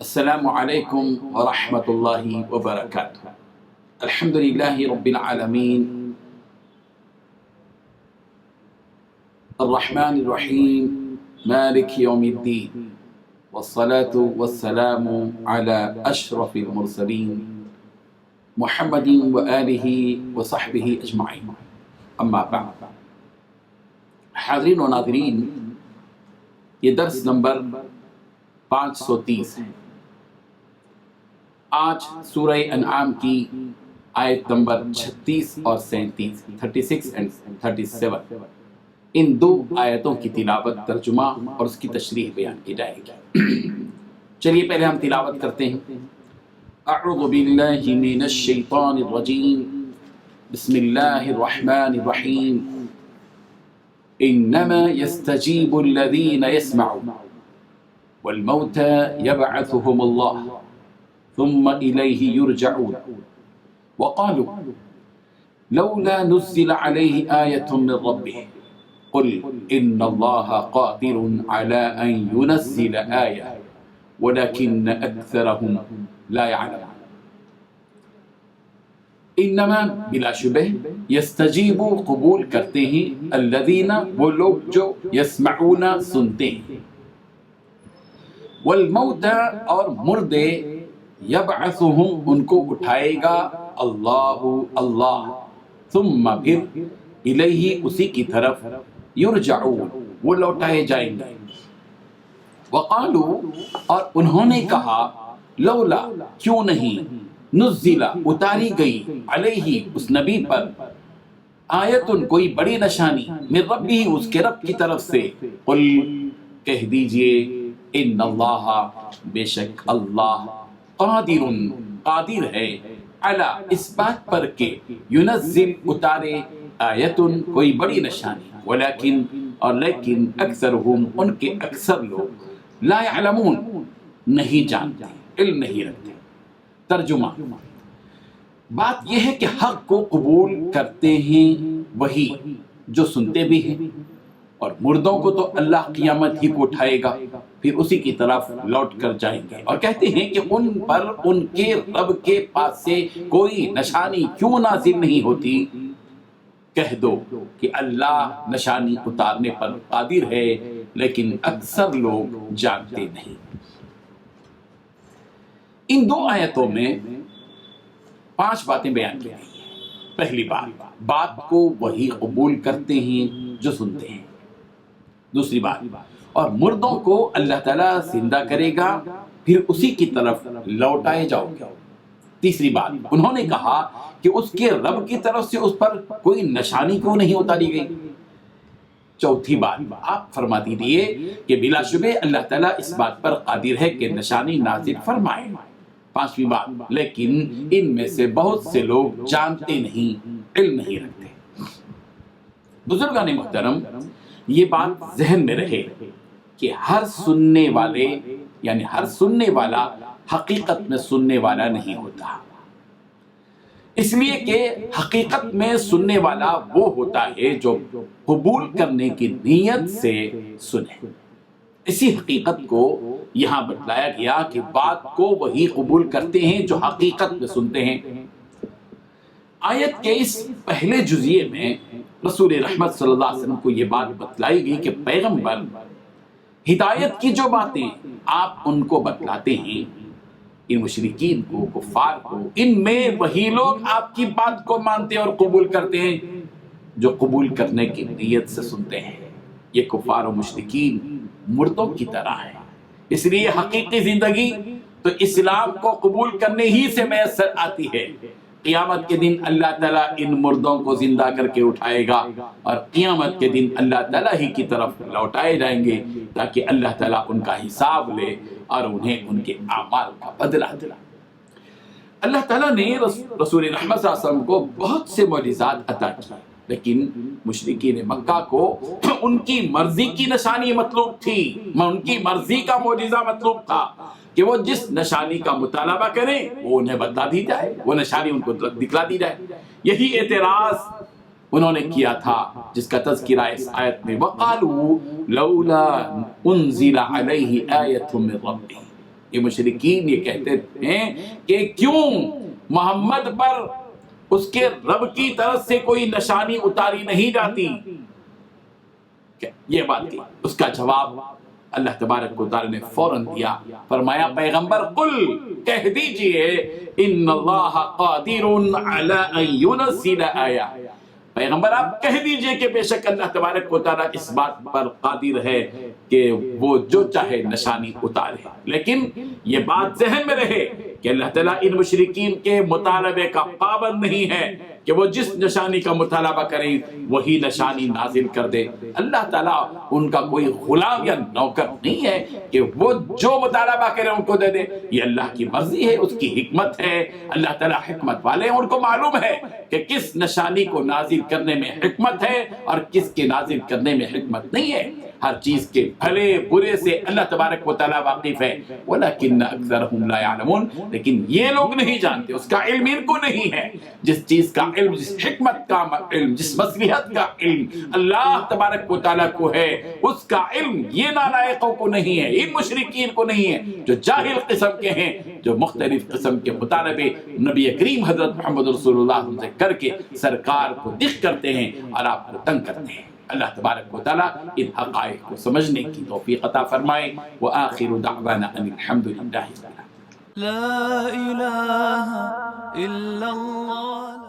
السلام علیکم ورحمۃ اللہ وبرکاتہ۔ الحمد للہ رب العالمین الرحمن الرحیم مالک یوم الدین والصلاة والسلام علی اشرف المرسلین محمد وآلہ وصحبہ اجمعین، اما بعد۔ حاضرین و ناظرین، یہ درس نمبر 530 ہے۔ آج سورہ انعام کی آیت نمبر 36 اور 37 36 and 37، ان دو آیتوں کی تلاوت، ترجمہ اور اس کی تشریح بیان کی جائے گی۔ چلیے پہلے ہم تلاوت کرتے ہیں۔ اعوذ باللہ من الشیطان الرجیم، بسم اللہ الرحمن الرحیم۔ انما يستجيب الذين يسمعون والموتى يبعثهم الله ثم إليه يرجعون وقالوا لولا نزل عليه آية من ربه قل إن الله قادر على أن ينزل آية ولكن أكثرهم لا يعلمون۔ انما بلا شبہ، یستجیب قبول کرتے ہیں، الذین وہ لوگ جو یسمعون سنتے ہیں، والموتى اور مردے، یبعثهم ان کو اٹھائے گا اللہ، ثم پھر الیہ اسی کی طرف، یرجعون وہ لوٹائے جائیں گے۔ وقالوا اور انہوں نے کہا، لولا کیوں نہیں، نزل اتاری گئی، علیہ اس نبی پر، آیتن کوئی بڑی نشانی، من ربی اس کے رب کی طرف سے، قل کہہ دیجئے، ان اللہ بے شک اللہ، قادر ہے، علی اس بات پر کہ ینزل اتارے، آیتن کوئی بڑی نشانی، ولیکن اور لیکن اکثرہم ان کے اکثر لوگ، لا یعلمون نہیں جانتے، علم نہیں رکھتے۔ ترجمہ، بات یہ ہے کہ حق کو قبول کرتے ہیں وہی جو سنتے بھی ہیں، اور مردوں کو تو اللہ قیامت ہی کو اٹھائے گا، پھر اسی کی طرف لوٹ کر جائیں گے، اور کہتے ہیں کہ ان پر ان کے رب کے پاس سے کوئی نشانی کیوں نازل نہیں ہوتی۔ کہہ دو کہ اللہ نشانی اتارنے پر قادر ہے، لیکن اکثر لوگ جانتے نہیں۔ ان دو آیتوں میں 5 باتیں بیان کی گئی ہیں۔ پہلی بات کو وہی قبول کرتے ہیں جو سنتے ہیں۔ دوسری بات، اور مردوں کو اللہ تعالیٰ زندہ کرے گا، پھر اسی کی طرف لوٹائے جاؤ گے۔ تیسری بات، انہوں نے کہا کہ اس کے رب کی طرف سے اس پر کوئی نشانی کیوں نہیں اتاری گئی۔ چوتھی بات، آپ فرما دیجئے کہ بلا شبہ اللہ تعالیٰ اس بات پر قادر ہے کہ نشانی نازل فرمائے۔ پانچویں بات، لیکن ان میں سے بہت سے لوگ جانتے نہیں، علم نہیں رکھتے۔ بزرگان محترم، یہ بات ذہن میں رہے کہ ہر سننے والے، یعنی ہر سننے والا حقیقت میں سننے والا نہیں ہوتا، اس لیے کہ حقیقت میں سننے والا وہ ہوتا ہے جو قبول کرنے کی نیت سے سنے۔ اسی حقیقت کو یہاں بتلایا گیا کہ بات کو وہی قبول کرتے ہیں جو حقیقت میں سنتے ہیں۔ آیت کے اس پہلے جزئیے میں رسول رحمت صلی اللہ علیہ وسلم کو یہ بات بتلائی گئی کہ پیغمبر ہدایت کی جو باتیں آپ ان کو بتلاتے ہیں، ان مشرکین کو، کفار کو، ان میں وہی لوگ آپ کی بات کو مانتے اور قبول کرتے ہیں جو قبول کرنے کی نیت سے سنتے ہیں۔ یہ کفار و مشرکین مردوں کی طرح ہے، اس لیے حقیقی زندگی تو اسلام کو قبول کرنے ہی سے میسر آتی ہے۔ قیامت کے دن اللہ تعالیٰ ان مردوں کو زندہ کر کے اٹھائے گا، اور قیامت کے دن اللہ تعالیٰ ہی کی طرف لوٹائے جائیں گے، تاکہ اللہ تعالیٰ ان کا حساب لے اور انہیں ان کے اعمال کا بدلہ دے۔ اللہ تعالیٰ نے رسول رحمت صلی اللہ علیہ وسلم کو بہت سے معجزات عطا کیے، لیکن مشرکین مکہ کو ان کی مرضی کی نشانی مطلوب تھی، ان کی مرضی کا معجزہ مطلوب تھا کہ وہ جس نشانی کا مطالبہ کریں وہ انہیں بتلا دی جائے، وہ نشانی ان کو دکھلا دی جائے۔ یہی اعتراض انہوں نے کیا تھا جس کا تذکرہ اس آیت میں، وَقَالُوا لَوْلَا أُنزِلَ عَلَيْهِ آيَةٌ مِّن رَّبِّهِ، یہ مشرکین یہ کہتے ہیں کہ کیوں محمد پر اس کے رب کی طرف سے کوئی نشانی اتاری نہیں جاتی. یہ بات کی. اس کا جواب اللہ تبارک و تعالی نے فوراً دیا. فرمایا پیغمبر قل کہہ دیجئے ان اللہ قادر علی ان ينزل آیہ. پیغمبر آپ کہہ دیجئے کہ بے شک اللہ تبارک و تعالی اس بات پر قادر ہے کہ وہ جو چاہے نشانی اتارے. لیکن یہ بات ذہن میں رہے کہ اللہ تعالیٰ ان مشرکین کے مطالبے کا پابند نہیں ہے کہ وہ جس نشانی کا مطالبہ کریں وہی نشانی نازل کر دے. اللہ تعالیٰ ان کا کوئی غلام یا نوکر نہیں ہے کہ وہ جو مطالبہ کرے ان کو دے دے. یہ اللہ کی مرضی ہے, اس کی حکمت ہے. اللہ تعالیٰ حکمت والے ہیں, ان کو معلوم ہے کہ کس نشانی کو نازل کرنے میں حکمت ہے اور کس کے نازل کرنے میں حکمت نہیں ہے. ہر چیز کے بھلے برے سے اللہ تبارک و تعالیٰ واقف ہے. وَلَكِنَّ أَكْثَرَهُمْ لَا يَعْلَمُونَ, لیکن یہ لوگ نہیں جانتے, اس کا علم ان کو نہیں ہے. جس چیز کا علم, جس حکمت کا علم, جس مصلحت کا علم اللہ تبارک و تعالیٰ کو ہے, اس کا علم یہ نالائقوں کو نہیں ہے, ان مشرکین کو نہیں ہے جو جاہل قسم کے ہیں, جو مختلف قسم کے مطالبے نبی کریم حضرت محمد رسول اللہ سے کر کے سرکار کو دکھ کرتے ہیں اور آپ کو تنگ کرتے ہیں. اللہ تبارک و تعالیٰ ان حقائق کو سمجھنے کی توفیق عطا فرمائے. وآخر دعوانا ان الحمدللہ. لا الہ الا اللہ.